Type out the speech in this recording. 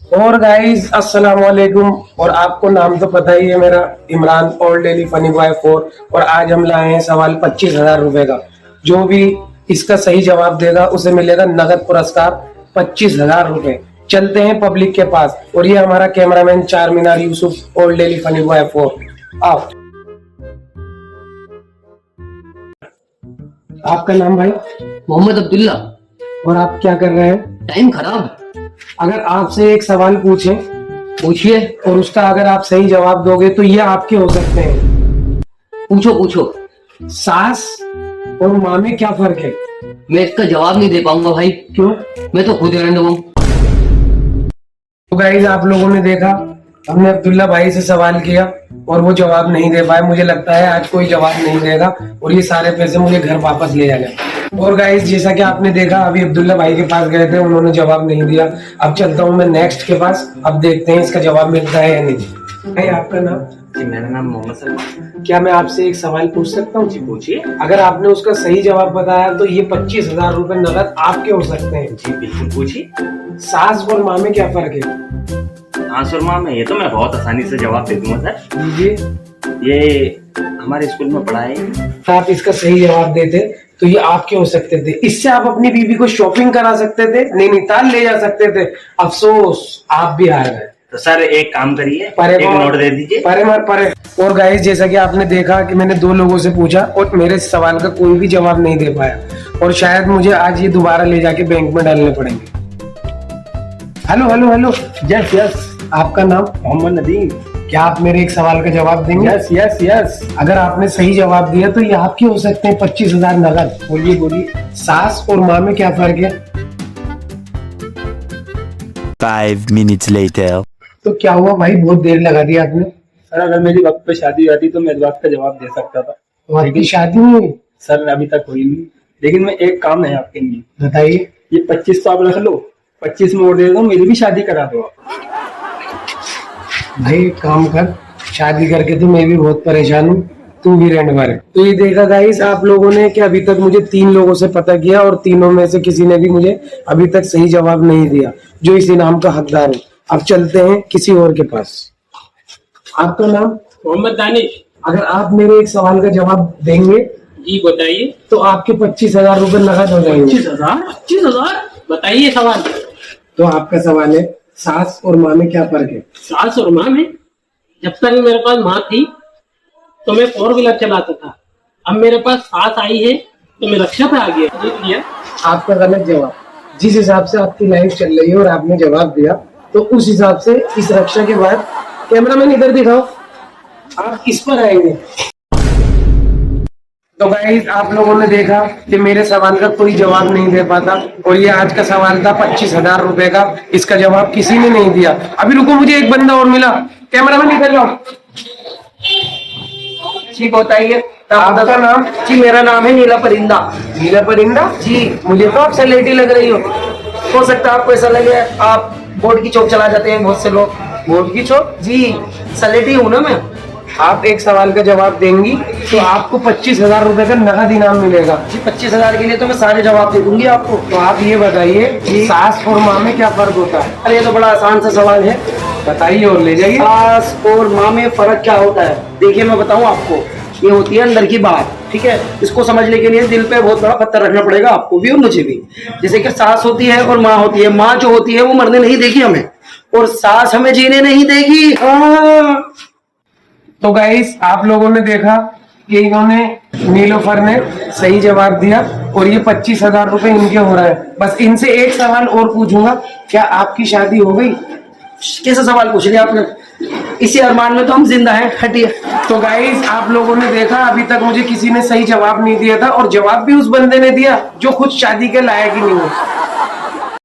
और गाइस अस्सलाम वालेकुम। और आपको नाम तो पता ही है मेरा, Imran old daily funny boy 4। और आज हम लाए हैं सवाल 25,000 रुपए का। जो भी इसका सही जवाब देगा उसे मिलेगा नगद पुरस्कार 25,000 रुपए। चलते हैं पब्लिक के पास। और ये हमारा cameraman Charminar Yusuf old daily funny boy 4। आओ। आपका नाम भाई? मोहम्मद अब्दुल्ला। और आप क्या कर रहे हैं? टाइम खराब। अगर आपसे एक सवाल पूछें पूछिए। और उसका अगर आप सही जवाब दोगे तो ये आपके हो सकते हैं। पूछो पूछो। सास और माँ में क्या फर्क है? मैं इसका जवाब नहीं दे पाऊंगा भाई। क्यों? मैं तो खुद रैंडम हूँ। तो गाइस आप लोगों ने देखा, हमने अब्दुल्ला भाई से सवाल किया और वो जवाब नहीं दे पाए। मुझे लगता है आज कोई जवाब नहीं देगा और ये सारे पैसे मुझे घर वापस ले जाएगा। और गाइस जैसा कि आपने देखा, अभी अब्दुल्ला भाई के पास गए थे, उन्होंने जवाब नहीं दिया। अब चलता हूँ मैं नेक्स्ट के पास। अब देखते हैं इसका जवाब मिलता है या नहीं। भाई आपका नाम? जी मेरा नाम मोहम्मद सलमान। क्या मैं आपसे एक सवाल पूछ सकता हूँ? जी पूछिए। अगर आपने उसका सही जवाब बताया तो ये 25,000 रुपए नगद आपके हो सकते हैं। जी बिल्कुल पूछिए। सास और माँ में क्या फर्क है? आंसर माँ में ये तो मैं बहुत आसानी से जवाब दे दूंगा सर। दीजिए। ये हमारे स्कूल में पढ़ा है। आप इसका सही जवाब देते तो ये आपके हो सकते थे। इससे आप अपनी बीवी को शॉपिंग करा सकते थे, नैनीताल ले जा सकते थे। अफसोस आप भी हार गए। तो सर एक काम करिए, एक नोट दे दीजिए। परे। और गाइस जैसा कि आपने देखा कि मैंने दो लोगों से पूछा और मेरे सवाल का कोई भी जवाब नहीं दे पाया। और शायद मुझे आज ये दोबारा ले जाके बैंक में डालने पड़ेंगे। Hello hello hello. Yes yes. आपका नाम? मोहम्मद नदीम। क्या आप मेरे एक सवाल का जवाब देंगे? Yes yes yes. अगर आपने सही जवाब दिया तो ये आपके हो सकते हैं 25,000 नगद। बोलिए बोलिए। सास और माँ में क्या फर्क है? 5 minutes later. तो क्या हुआ भाई, बहुत देर लगा दी आपने। सर अगर मेरी वक्त पे शादी हो जाती तो मैं इस बात का जवाब दे सकता था। और की शादी नहीं हुई? सर अभी तक हुई नहीं, लेकिन मैं एक काम है आपके लिए। बताइए। ये 25 तो आप रख लो, 25 में और दे दो, मेरी भी शादी करा दो आप। भाई एक काम कर, शादी करके तो मैं भी बहुत परेशान हूँ, तू भी रेंट भरे। तो ये देखा गाइस आप लोगों ने कि अभी तक मुझे 3 लोगों से पता किया और तीनों में से किसी ने भी मुझे अभी तक सही जवाब नहीं दिया, जो इस इनाम का हकदार हूँ। अब चलते हैं किसी और के पास। आपका नाम? मोहम्मद दानिश। अगर आप मेरे एक सवाल का जवाब देंगे जी बताइए। तो आपके 25,000 रुपए नगद हो जाएंगे। 25,000? 25,000? बताइए सवाल। तो आपका सवाल है, सास और माँ में क्या फर्क है? सास और माँ में? जब तक मेरे पास माँ थी तो मैं 4 व्हीलर चलाता था। अब मेरे पास सास आई है तो मैं रक्षा पे आ गया। जीत लिया। आपका गलत जवाब। जिस हिसाब से आपकी लाइफ चल रही है और आपने जवाब दिया तो उस हिसाब से इस रक्षा के बाद, कैमरामैन इधर दिखाओ, आप इस पर आएंगे। तो गाइस आप लोगों ने देखा कि मेरे सवाल का कोई जवाब नहीं दे पाता और ये आज का सवाल था 25,000 रुपए का। इसका जवाब किसी ने नहीं दिया। अभी रुको, मुझे एक बंदा और मिला। कैमरामैन इधर जाओ। जी बताइए। आपका नाम? जी मेरा नाम है नीला परिंदा। नीला परिंदा जी। मुझे तो आप सेलेटी लग रही हो सकता है आपको ऐसा लगे, आप बोर्ड की चौक चला जाते हैं बहुत से लोग। बोर्ड की चौक जी सलेटी हूँ ना मैं। आप एक सवाल का जवाब देंगी तो आपको 25,000 रुपए का नगद इनाम मिलेगा। जी 25,000 के लिए तो मैं सारे जवाब दे दूंगी आपको। तो आप ये बताइए कि सास और माँ में क्या फर्क होता है? अरे ये तो बड़ा आसान सा सवाल है। बताइए और ले जाइए। सास और माँ में फर्क क्या होता है? देखिए मैं बताऊं आपको, ये होती है अंदर की बात, ठीक है। इसको समझने के लिए दिल पे बहुत बड़ा पत्थर रखना पड़ेगा आपको भी और मुझे भी। जैसे कि सास होती है और माँ होती है। माँ जो होती है वो मरने नहीं देगी हमें, और सास हमें जीने नहीं देगी। तो गाइस आप लोगों ने देखा कि इन्होंने, नीलोफर ने सही जवाब दिया और ये 25,000 रुपए इनके हो रहा है। बस इनसे एक सवाल और पूछूंगा, क्या आपकी शादी हो गई? कैसा सवाल पूछ लिया आपने? इसी अरमान में तो हम जिंदा हैं। हटिए। तो गाइस आप लोगों ने देखा अभी तक मुझे किसी ने सही जवाब नहीं दिया था और जवाब भी उस बंदे ने दिया जो खुद शादी के लायक ही नहीं है।